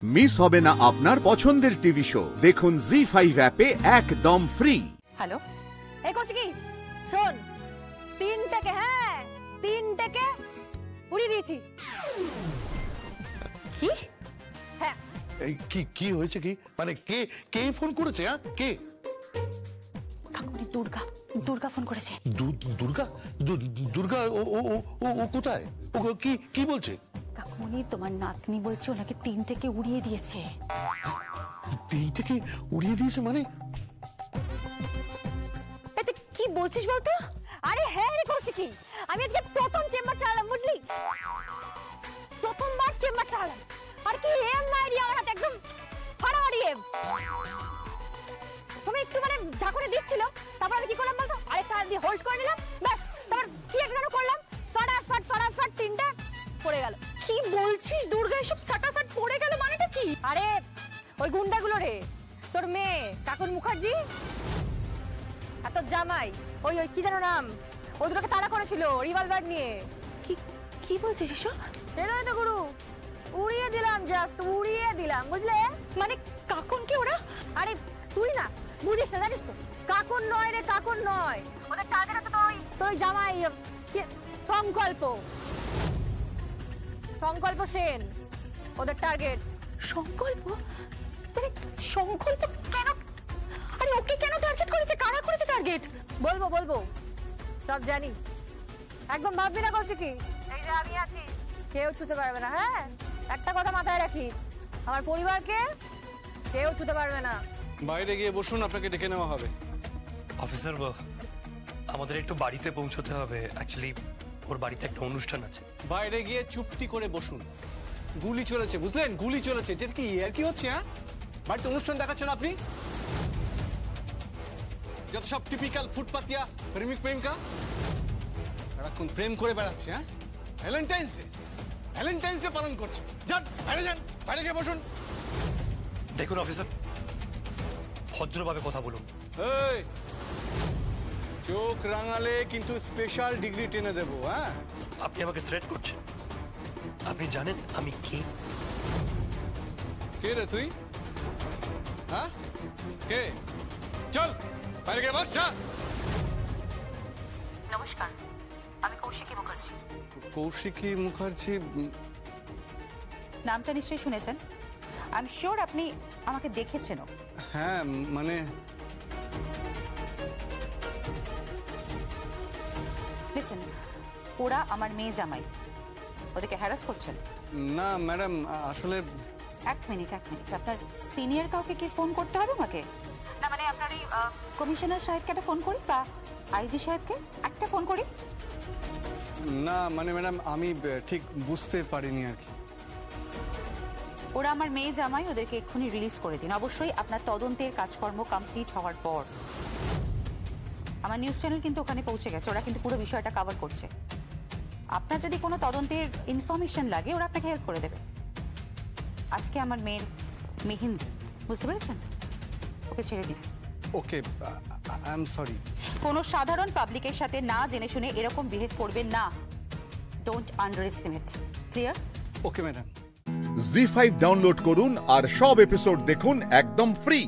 Miss হবে না আপনার পছন্দের টিভি শো। দেখুন জি5 অ্যাপে একদম ফ্রি। হ্যালো, এই করছি কি শোন, 3 থেকে উড়িয়ে দিয়েছি। কি? হ্যাঁ। এই কি হয়েছে? কি মানে কে ফোন করেছে? কে? কাকুনি দুর্গা ফোন করেছে। দুর্গা ও কোথায়? ও কি বলছে? কাকুনি তোমার নাতনি বলছে ওনাকে 3 থেকে উড়িয়ে দিয়েছে। 3 থেকে উড়িয়ে দিয়েছে মানে? এতে কি বলছিস বলতো? আরে হ্যাঁ রে, করছি কি, আমি আজকে প্রথম চেম্বার চালালাম, বুঝলি? প্রথমবার চেম্বার চালালাম। আর কি এম আইডি আমার হাতে একদম ফাড়াফাড়ি এম। তুমি একটু মানে ঝাঁকুনি দিচ্ছিল, তারপর আমি কি করলাম বলতো, আরেকটা হাত দিয়ে হোল্ড করে নিলাম, ব্যাস। তারপর কি একটা করলাম, ফাটাফাট 3টা পড়ে গেল। কি বলছিস দুর্গা, এসব সাটাসাট পড়ে গেল মানেটা কি? আরে ওই গুন্ডাগুলো রে, তোর মেয়ে কাকুন মুখার্জি আর তোর জামাই ওই কি যেন নাম, ও দুটোকে তাড়া করেছিল রিভলভার নিয়ে। কি বলছিস এসব? এটাই তো গুরু, উড়িয়ে দিলাম, জাস্ট উড়িয়ে দিলাম, বুঝলে? মানে কাকুনকে ওরা? আরে তুই না বুঝিস না, জানিস তো, কাকুন নয় রে, কাকুন নয়। ওদের টার্গেট হচ্ছে তোর জামাই সংকল্প সেন, ওদের টার্গেট। সংকল্প? মানে সংকল্প কেন? আরে ওকে কেন টার্গেট করেছে? কারা করেছে টার্গেট? বলবো, সব জানি। একদম ভাববি না করছি কি, এই যে আমি আছি, কেউ ছুতে পারবে না। হ্যাঁ, একটা কথা মাথায় রাখি, আমার পরিবারকে কেউ ছুতে পারবে না। বাইরে গিয়ে বসুন, আপনাকে ডেকে নেওয়া হবে। অফিসার, আমাদের একটু বাড়িতে পৌঁছতে হবে। অ্যাকচুয়ালি ওর বাড়িতে একটা অনুষ্ঠান আছে। বাইরে গিয়ে চুপটি করে বসুন। গুলি চলেছে, বুঝলেন? গুলি চলেছে। এটা কি আর কি হচ্ছে? বাড়িতে অনুষ্ঠান দেখাচ্ছেন আপনি? যত সব টিপিক্যাল ফুটপাতিয়া প্রেমিকা সারাক্ষণ প্রেম করে বেড়াচ্ছে। ভ্যালেন্টাইন্স ডে পালন করছে। যান বাইরে গিয়ে বসুন। দেখুন অফিসার, ভদ্রভাবে কথা বলুন। এই চোখ রাঙালে কিন্তু স্পেশাল ডিগ্রি টেনে দেবো। হ্যাঁ, আপনি আমাকে থ্রেট করছেন? আপনি জানেন আমি কে? কে রে তুই? হ্যাঁ, কে? চল বাইরে গিয়ে বস। যা। নমস্কার, আমি কৌশিকী মুখার্জি। কৌশিকী মুখার্জি? নামটা নিশ্চয়ই শুনেছেন। আই এম শিওর আপনি আমাকে দেখেছেন। হ্যাঁ, মানে লিসেন, ওরা আমার মেয়ে জামাই, ওদেরকে হ্যারাস করছেন। না ম্যাডাম, আসলে এক মিনিট, আপনার সিনিয়র কাউকে কি ফোন করতে হবে আমাকে? না মানে আপনার এই কমিশনার সাহেবকে একটা ফোন করি, বা আইজি সাহেবকে একটা ফোন করি? না মানে ম্যাডাম, আমি ঠিক বুঝতে পারিনি আর কি। ওরা আমার মেয়ে জামাই, ওদেরকে এক্ষুনি রিলিজ করে দিন। অবশ্যই আপনার তদন্তের কাজকর্ম কমপ্লিট হওয়ার পর। আমার নিউজ চ্যানেল কিন্তু ওখানে পৌঁছে গেছে, ওরা কিন্তু পুরো বিষয়টা কভার করছে। আপনার যদি কোনো তদন্তের ইনফরমেশন লাগে, ওরা আপনাকে হেল্প করে দেবে। আজকে আমার মেয়ের মেহেন্দি, বুঝতে পেরেছেন? ওকে ছেড়ে দিন। ওকে, আই এম সরি। কোনো সাধারণ পাবলিকের সাথে না জেনে শুনে এরকম বিহেভ করবেন না। Don't underestimate. Clear? Okay madam. ZEE5 download করুন আর সব এপিসোড দেখুন একদম ফ্রি।